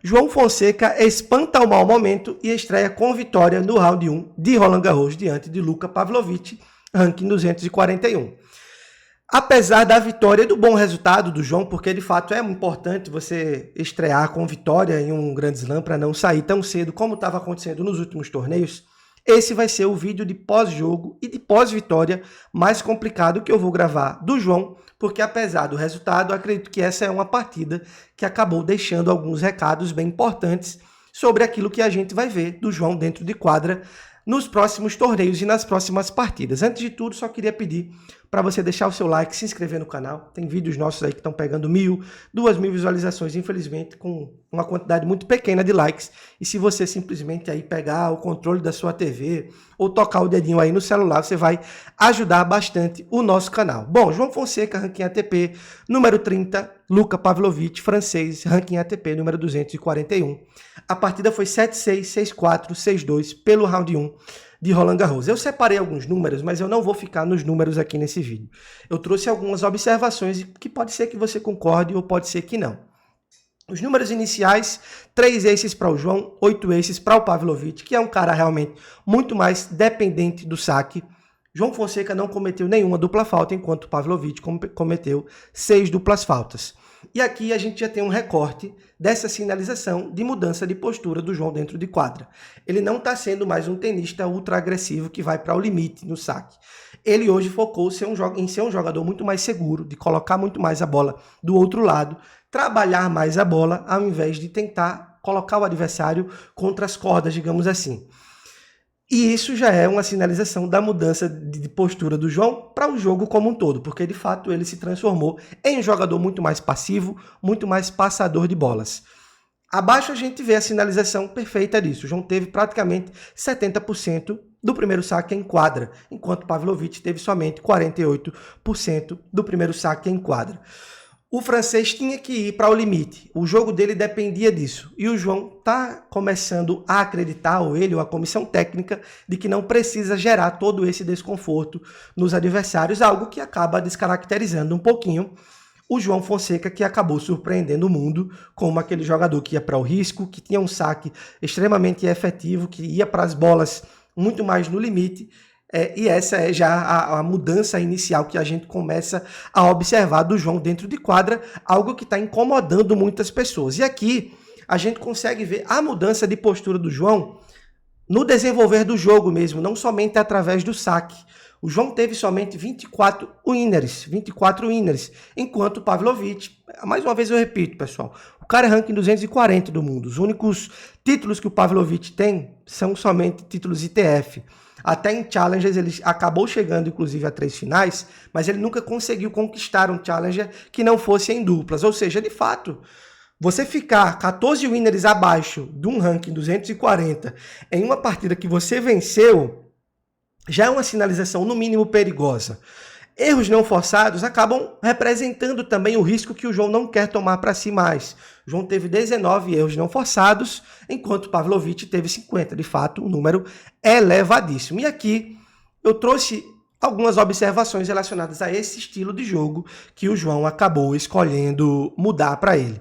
João Fonseca espanta o mau momento e estreia com vitória no round 1 de Roland Garros diante de Luka Pavlovich, ranking 241. Apesar da vitória e do bom resultado do João, porque de fato é importante você estrear com vitória em um grande slam para não sair tão cedo como estava acontecendo nos últimos torneios, esse vai ser o vídeo de pós-jogo e de pós-vitória mais complicado que eu vou gravar do João, porque apesar do resultado, acredito que essa é uma partida que acabou deixando alguns recados bem importantes sobre aquilo que a gente vai ver do João dentro de quadra nos próximos torneios e nas próximas partidas. Antes de tudo, só queria pedir para você deixar o seu like, se inscrever no canal. Tem vídeos nossos aí que estão pegando 1.000, 2.000 visualizações, infelizmente, com uma quantidade muito pequena de likes. E se você simplesmente aí pegar o controle da sua TV ou tocar o dedinho aí no celular, você vai ajudar bastante o nosso canal. Bom, João Fonseca, ranking ATP, número 30, Luka Pavlovich, francês, ranking ATP, número 241. A partida foi 7-6, 6-4, 6-2 pelo round 1 de Roland Garros. Eu separei alguns números, mas eu não vou ficar nos números aqui nesse vídeo. Eu trouxe algumas observações que pode ser que você concorde ou pode ser que não. Os números iniciais, 3 aces para o João, 8 aces para o Pavlovich, que é um cara realmente muito mais dependente do saque. João Fonseca não cometeu nenhuma dupla falta, enquanto o Pavlovich cometeu 6 duplas faltas. E aqui a gente já tem um recorte dessa sinalização de mudança de postura do João dentro de quadra. Ele não está sendo mais um tenista ultra agressivo que vai para o limite no saque. Ele hoje focou em ser um jogador muito mais seguro, de colocar muito mais a bola do outro lado, trabalhar mais a bola, ao invés de tentar colocar o adversário contra as cordas, digamos assim. E isso já é uma sinalização da mudança de postura do João para o jogo como um todo, porque de fato ele se transformou em um jogador muito mais passivo, muito mais passador de bolas. Abaixo a gente vê a sinalização perfeita disso. O João teve praticamente 70% do primeiro saque em quadra, enquanto o Pavlovich teve somente 48% do primeiro saque em quadra. O francês tinha que ir para o limite, o jogo dele dependia disso. E o João está começando a acreditar, ou ele, ou a comissão técnica, de que não precisa gerar todo esse desconforto nos adversários, algo que acaba descaracterizando um pouquinho o João Fonseca, que acabou surpreendendo o mundo como aquele jogador que ia para o risco, que tinha um saque extremamente efetivo, que ia para as bolas muito mais no limite. E essa é já a mudança inicial que a gente começa a observar do João dentro de quadra, algo que está incomodando muitas pessoas. E aqui a gente consegue ver a mudança de postura do João no desenvolver do jogo mesmo, não somente através do saque. O João teve somente 24 winners, enquanto o Pavlovich, mais uma vez eu repito, pessoal, o cara é ranking 240 do mundo. Os únicos títulos que o Pavlovich tem são somente títulos ITF. Até em Challengers ele acabou chegando, inclusive, a 3 finais, mas ele nunca conseguiu conquistar um Challenger que não fosse em duplas. Ou seja, de fato, você ficar 14 winners abaixo de um ranking 240 em uma partida que você venceu, já é uma sinalização, no mínimo, perigosa. Erros não forçados acabam representando também o risco que o João não quer tomar para si mais. O João teve 19 erros não forçados, enquanto o Pavlovich teve 50. De fato, um número elevadíssimo. E aqui eu trouxe algumas observações relacionadas a esse estilo de jogo que o João acabou escolhendo mudar para ele.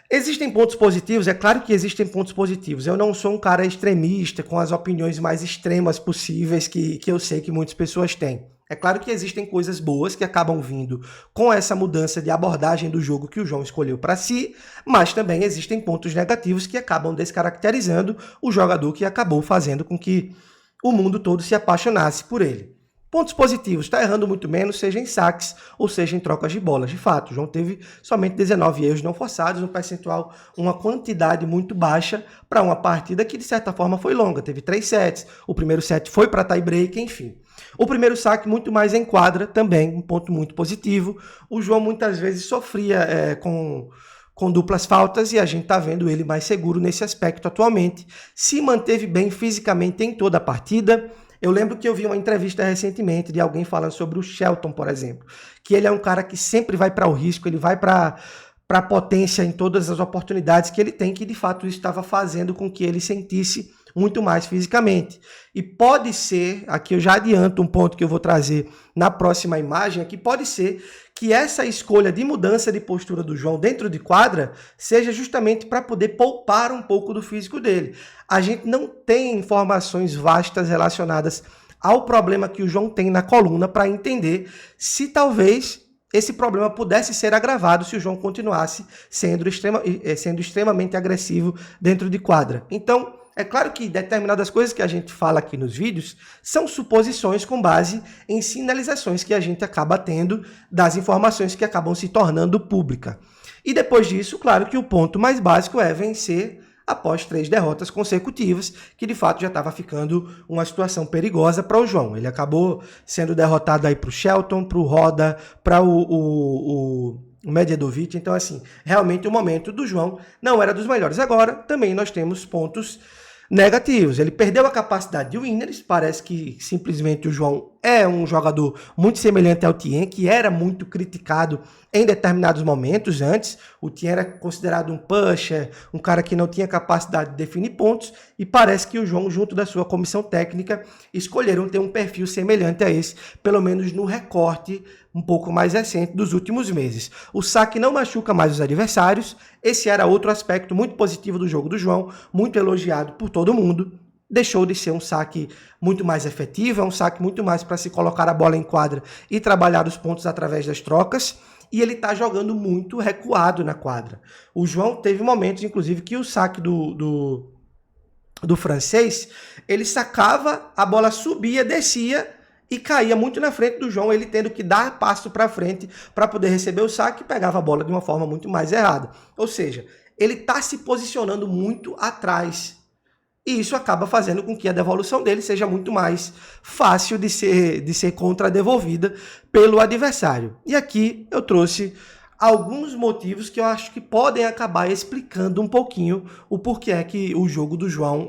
Existem pontos positivos? É claro que existem pontos positivos. Eu não sou um cara extremista, com as opiniões mais extremas possíveis que eu sei que muitas pessoas têm. É claro que existem coisas boas que acabam vindo com essa mudança de abordagem do jogo que o João escolheu para si, mas também existem pontos negativos que acabam descaracterizando o jogador que acabou fazendo com que o mundo todo se apaixonasse por ele. Pontos positivos, está errando muito menos, seja em saques ou seja em trocas de bolas. De fato, o João teve somente 19 erros não forçados, um percentual, uma quantidade muito baixa para uma partida que de certa forma foi longa. Teve 3 sets, o primeiro set foi para tie-break, enfim. O primeiro saque muito mais em quadra também, um ponto muito positivo. O João muitas vezes sofria com duplas faltas e a gente está vendo ele mais seguro nesse aspecto atualmente. Se manteve bem fisicamente em toda a partida. Eu lembro que eu vi uma entrevista recentemente de alguém falando sobre o Shelton, por exemplo, que ele é um cara que sempre vai para o risco, ele vai para a potência em todas as oportunidades que ele tem, que de fato isso estava fazendo com que ele sentisse muito mais fisicamente. E pode ser, aqui eu já adianto um ponto que eu vou trazer na próxima imagem, aqui pode ser que essa escolha de mudança de postura do João dentro de quadra seja justamente para poder poupar um pouco do físico dele. A gente não tem informações vastas relacionadas ao problema que o João tem na coluna para entender se talvez esse problema pudesse ser agravado se o João continuasse sendo extremamente agressivo dentro de quadra. Então, é claro que determinadas coisas que a gente fala aqui nos vídeos são suposições com base em sinalizações que a gente acaba tendo das informações que acabam se tornando públicas. E depois disso, claro que o ponto mais básico é vencer após 3 derrotas consecutivas, que de fato já estava ficando uma situação perigosa para o João. Ele acabou sendo derrotado aí para o Shelton, para o Roda, para o Medjedovic. Então, assim, realmente o momento do João não era dos melhores. Agora, também nós temos pontos negativos. Ele perdeu a capacidade de winners, parece que simplesmente o João é um jogador muito semelhante ao Thiem, que era muito criticado em determinados momentos antes. O Thiem era considerado um pusher, um cara que não tinha capacidade de definir pontos, e parece que o João, junto da sua comissão técnica, escolheram ter um perfil semelhante a esse, pelo menos no recorte um pouco mais recente dos últimos meses. O saque não machuca mais os adversários, esse era outro aspecto muito positivo do jogo do João, muito elogiado por todo mundo. Deixou de ser um saque muito mais efetivo, é um saque muito mais para se colocar a bola em quadra e trabalhar os pontos através das trocas, e ele está jogando muito recuado na quadra. O João teve momentos, inclusive, que o saque do francês, ele sacava, a bola subia, descia e caía muito na frente do João, ele tendo que dar passo para frente para poder receber o saque e pegava a bola de uma forma muito mais errada. Ou seja, ele está se posicionando muito atrás. E isso acaba fazendo com que a devolução dele seja muito mais fácil de ser contra-devolvida pelo adversário. E aqui eu trouxe alguns motivos que eu acho que podem acabar explicando um pouquinho o porquê é que o jogo do João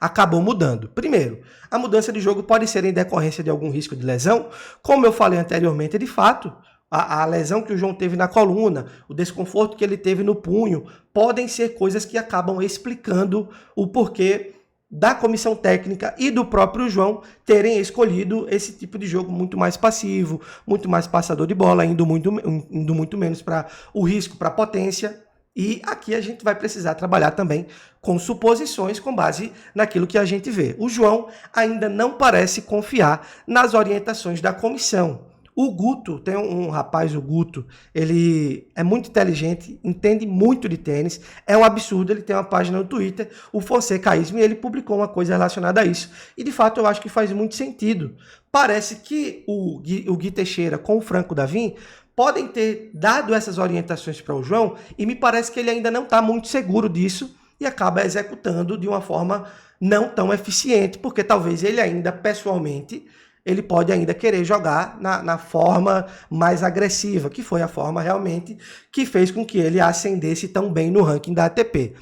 acabou mudando. Primeiro, a mudança de jogo pode ser em decorrência de algum risco de lesão. Como eu falei anteriormente, de fato, a lesão que o João teve na coluna, o desconforto que ele teve no punho, podem ser coisas que acabam explicando o porquê da comissão técnica e do próprio João terem escolhido esse tipo de jogo muito mais passivo, muito mais passador de bola, indo muito menos para o risco, para a potência. E aqui a gente vai precisar trabalhar também com suposições com base naquilo que a gente vê. O João ainda não parece confiar nas orientações da comissão. O Guto, tem um rapaz, o Guto, ele é muito inteligente, entende muito de tênis, é um absurdo, ele tem uma página no Twitter, o Fonsecaísmo, e ele publicou uma coisa relacionada a isso. E de fato eu acho que faz muito sentido. Parece que o Gui Teixeira com o Franco Davim podem ter dado essas orientações para o João, e me parece que ele ainda não está muito seguro disso e acaba executando de uma forma não tão eficiente, porque talvez ele ainda, pessoalmente, ele pode ainda querer jogar na forma mais agressiva, que foi a forma realmente que fez com que ele ascendesse tão bem no ranking da ATP.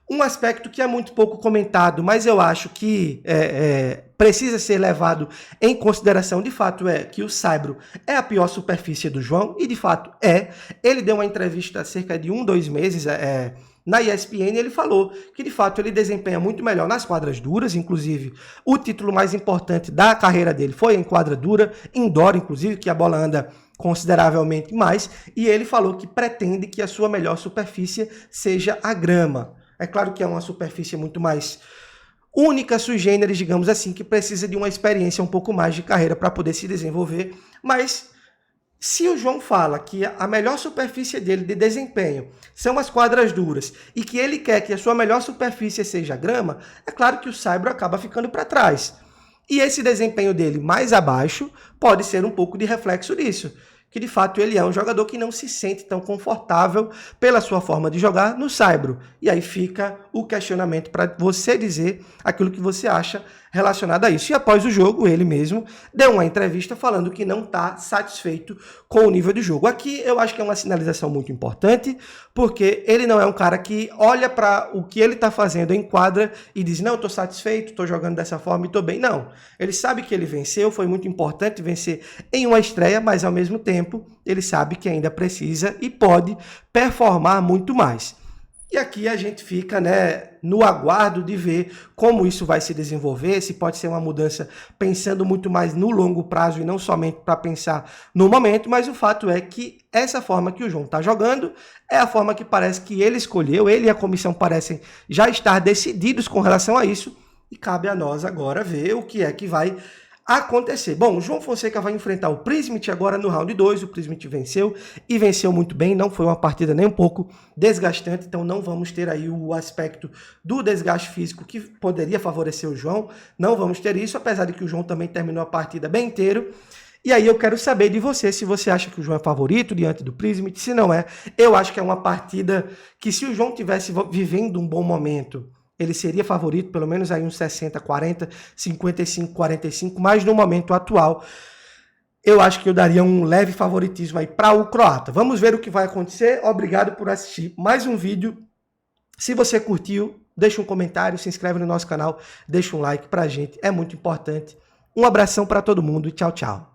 Um aspecto que é muito pouco comentado, mas eu acho que precisa ser levado em consideração, de fato, é que o saibro é a pior superfície do João, e de fato é. Ele deu uma entrevista há cerca de 2 meses, na ESPN, ele falou que, de fato, ele desempenha muito melhor nas quadras duras. Inclusive, o título mais importante da carreira dele foi em quadra dura, indoor, inclusive, que a bola anda consideravelmente mais, e ele falou que pretende que a sua melhor superfície seja a grama. É claro que é uma superfície muito mais única, sui generis, digamos assim, que precisa de uma experiência um pouco mais de carreira para poder se desenvolver, mas se o João fala que a melhor superfície dele de desempenho são as quadras duras e que ele quer que a sua melhor superfície seja a grama, é claro que o saibro acaba ficando para trás. E esse desempenho dele mais abaixo pode ser um pouco de reflexo disso, que de fato ele é um jogador que não se sente tão confortável pela sua forma de jogar no saibro. E aí fica o questionamento para você dizer aquilo que você acha relacionado a isso. E após o jogo, ele mesmo deu uma entrevista falando que não está satisfeito com o nível de jogo. Aqui eu acho que é uma sinalização muito importante, porque ele não é um cara que olha para o que ele está fazendo em quadra e diz, não, estou satisfeito, estou jogando dessa forma e estou bem. Não, ele sabe que ele venceu, foi muito importante vencer em uma estreia, mas ao mesmo tempo ele sabe que ainda precisa e pode performar muito mais. E aqui a gente fica, né, no aguardo de ver como isso vai se desenvolver, se pode ser uma mudança pensando muito mais no longo prazo e não somente para pensar no momento, mas o fato é que essa forma que o João está jogando é a forma que parece que ele escolheu, ele e a comissão parecem já estar decididos com relação a isso, e cabe a nós agora ver o que é que vai acontecer. Bom, o João Fonseca vai enfrentar o Prismit agora no round 2, o Prismit venceu e venceu muito bem, não foi uma partida nem um pouco desgastante, então não vamos ter aí o aspecto do desgaste físico que poderia favorecer o João, não vamos ter isso, apesar de que o João também terminou a partida bem inteiro. E aí eu quero saber de você, se você acha que o João é favorito diante do Prismit, se não é, eu acho que é uma partida que se o João tivesse vivendo um bom momento, ele seria favorito, pelo menos aí uns 60-40, 55-45, mas no momento atual, eu acho que eu daria um leve favoritismo aí para o croata. Vamos ver o que vai acontecer. Obrigado por assistir mais um vídeo. Se você curtiu, deixa um comentário, se inscreve no nosso canal, deixa um like pra gente, é muito importante. Um abração para todo mundo e tchau, tchau.